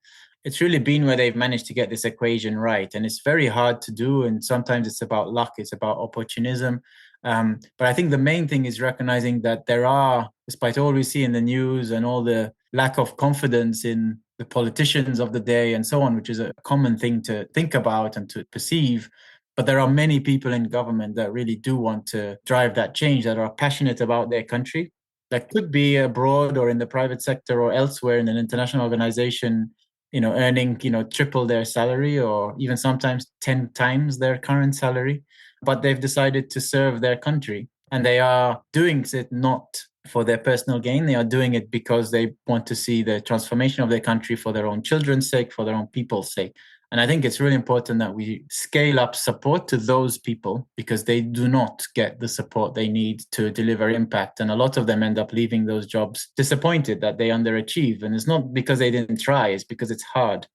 it's really been where they've managed to get this equation right. And it's very hard to do. And sometimes it's about luck, it's about opportunism. But I think the main thing is recognizing that there are, despite all we see in the news and all the lack of confidence in the politicians of the day and so on, which is a common thing to think about and to perceive, but there are many people in government that really do want to drive that change, that are passionate about their country, that could be abroad or in the private sector or elsewhere in an international organization, earning, triple their salary or even sometimes 10 times their current salary. But they've decided to serve their country, and they are doing it not for their personal gain. They are doing it because they want to see the transformation of their country for their own children's sake, for their own people's sake. And I think it's really important that we scale up support to those people because they do not get the support they need to deliver impact. And a lot of them end up leaving those jobs disappointed that they underachieve. And it's not because they didn't try, it's because it's hard.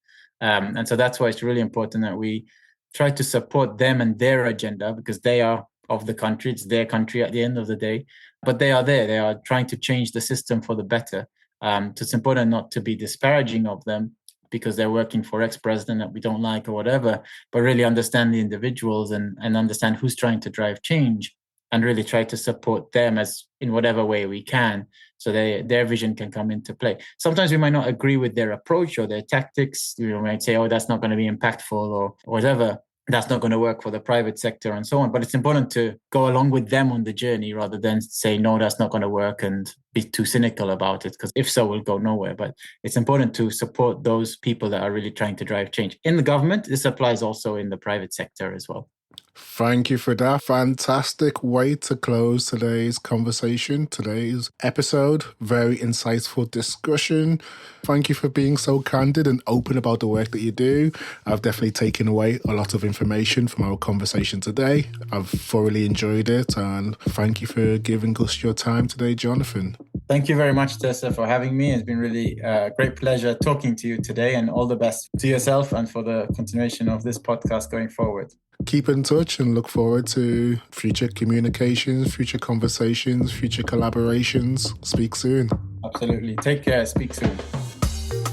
And so that's why it's really important that we try to support them and their agenda because they are of the country. It's their country at the end of the day. But they are there. They are trying to change the system for the better. So it's important not to be disparaging of them because they're working for ex-president that we don't like or whatever, but really understand the individuals and understand who's trying to drive change and really try to support them as in whatever way we can so their vision can come into play. Sometimes we might not agree with their approach or their tactics. You might say, oh, that's not going to be impactful or whatever. That's not going to work for the private sector and so on. But it's important to go along with them on the journey rather than say, no, that's not going to work and be too cynical about it. Because if so, we'll go nowhere. But it's important to support those people that are really trying to drive change. In the government, this applies also in the private sector as well. Thank you for that. Fantastic way to close today's conversation, today's episode. Very insightful discussion. Thank you for being so candid and open about the work that you do. I've definitely taken away a lot of information from our conversation today. I've thoroughly enjoyed it, and thank you for giving us your time today, Jonathan. Thank you very much, Tessa, for having me. It's been really a great pleasure talking to you today, and all the best to yourself and for the continuation of this podcast going forward. Keep in touch and look forward to future communications, future conversations, future collaborations. Speak soon. Absolutely. Take care. Speak soon.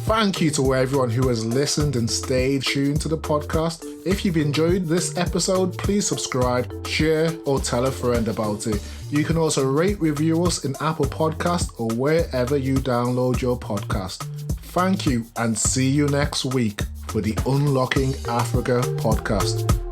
Thank you to everyone who has listened and stayed tuned to the podcast. If you've enjoyed this episode, please subscribe, share, or tell a friend about it. You can also rate, review us in Apple Podcasts or wherever you download your podcast. Thank you and see you next week for the Unlocking Africa podcast.